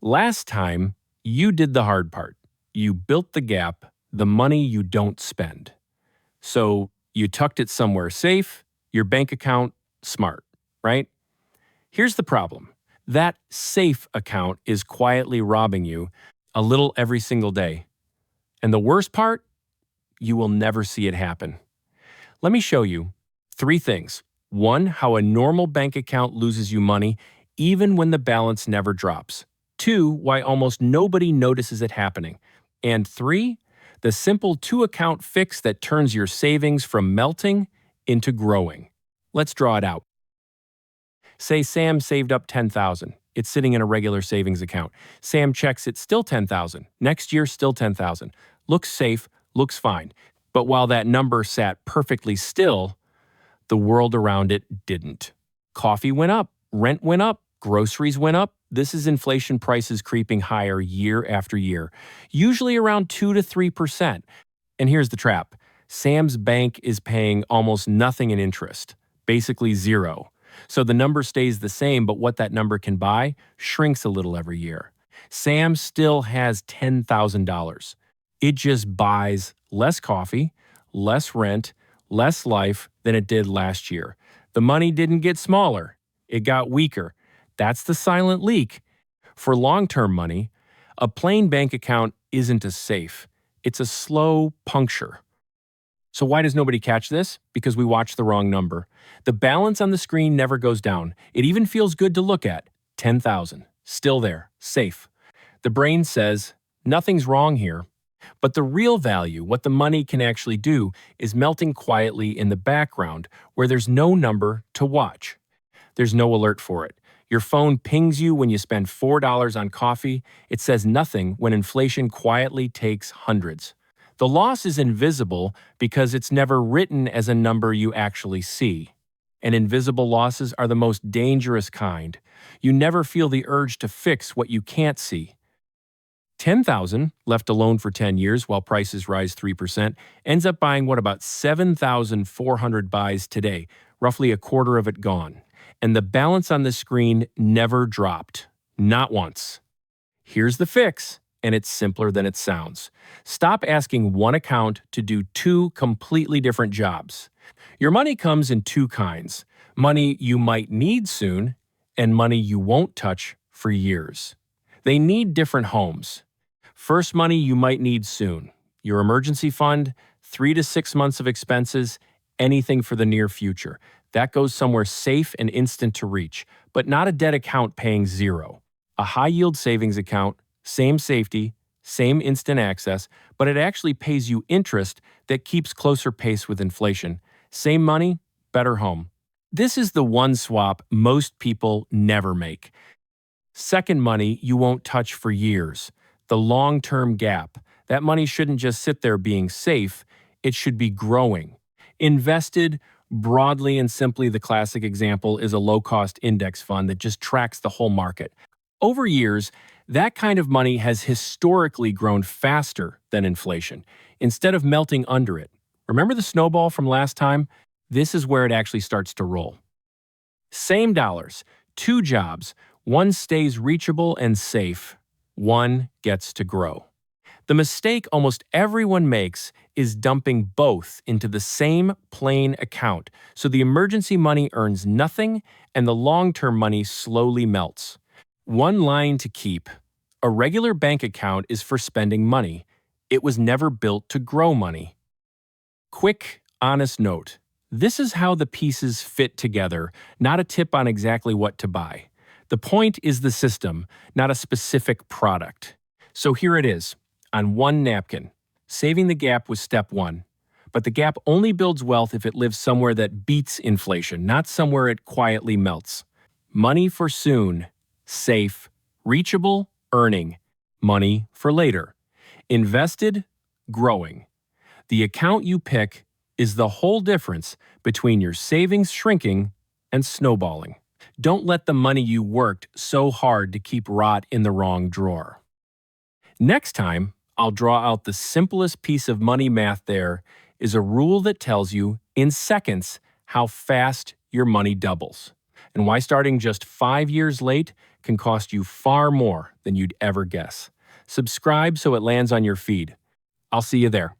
Last time, you did the hard part. You built the gap, the money you don't spend. So you tucked it somewhere safe, your bank account, smart, right? Here's the problem. That safe account is quietly robbing you a little every single day. And the worst part, you will never see it happen. Let me show you 3 things. 1, how a normal bank account loses you money even when the balance never drops. 2, why almost nobody notices it happening. And 3, the simple 2-account fix that turns your savings from melting into growing. Let's draw it out. Say Sam saved up $10,000. It's sitting in a regular savings account. Sam checks it's still $10,000. Next year, still $10,000. Looks safe, looks fine. But while that number sat perfectly still, the world around it didn't. Coffee went up, rent went up, groceries went up. This is inflation prices creeping higher year after year, usually around 2 to 3%. And here's the trap. Sam's bank is paying almost nothing in interest, basically zero. So the number stays the same, but what that number can buy shrinks a little every year. Sam still has $10,000. It just buys less coffee, less rent, less life than it did last year. The money didn't get smaller, it got weaker. That's the silent leak. For long-term money, a plain bank account isn't a safe. It's a slow puncture. So why does nobody catch this? Because we watch the wrong number. The balance on the screen never goes down. It even feels good to look at. 10,000. Still there. Safe. The brain says, nothing's wrong here. But the real value, what the money can actually do, is melting quietly in the background where there's no number to watch. There's no alert for it. Your phone pings you when you spend $4 on coffee. It says nothing when inflation quietly takes hundreds. The loss is invisible because it's never written as a number you actually see. And invisible losses are the most dangerous kind. You never feel the urge to fix what you can't see. 10,000, left alone for 10 years while prices rise 3%, ends up buying about 7,400 buys today, roughly a quarter of it gone. And the balance on the screen never dropped. Not once. Here's the fix, and it's simpler than it sounds. Stop asking one account to do 2 completely different jobs. Your money comes in 2 kinds. Money you might need soon, and money you won't touch for years. They need different homes. First, money you might need soon. Your emergency fund, 3 to 6 months of expenses, anything for the near future. That goes somewhere safe and instant to reach, but not a dead account paying 0. A high-yield savings account, same safety, same instant access, but it actually pays you interest that keeps closer pace with inflation. Same money, better home. This is the one swap most people never make. Second, money you won't touch for years. The long-term gap. That money shouldn't just sit there being safe, it should be growing. Invested, broadly and simply, the classic example is a low-cost index fund that just tracks the whole market. Over years, that kind of money has historically grown faster than inflation, instead of melting under it. Remember the snowball from last time? This is where it actually starts to roll. Same dollars, 2 jobs, one stays reachable and safe, one gets to grow. The mistake almost everyone makes is dumping both into the same plain account, so the emergency money earns nothing and the long-term money slowly melts. One line to keep. A regular bank account is for spending money. It was never built to grow money. Quick, honest note. This is how the pieces fit together, not a tip on exactly what to buy. The point is the system, not a specific product. So here it is, on one napkin. Saving the gap was step 1. But the gap only builds wealth if it lives somewhere that beats inflation, not somewhere it quietly melts. Money for soon, safe, reachable, earning. Money for later. Invested, growing. The account you pick is the whole difference between your savings shrinking and snowballing. Don't let the money you worked so hard to keep rot in the wrong drawer. Next time, I'll draw out the simplest piece of money math. There is a rule that tells you in seconds how fast your money doubles. and why starting just 5 years late can cost you far more than you'd ever guess. Subscribe so it lands on your feed. I'll see you there.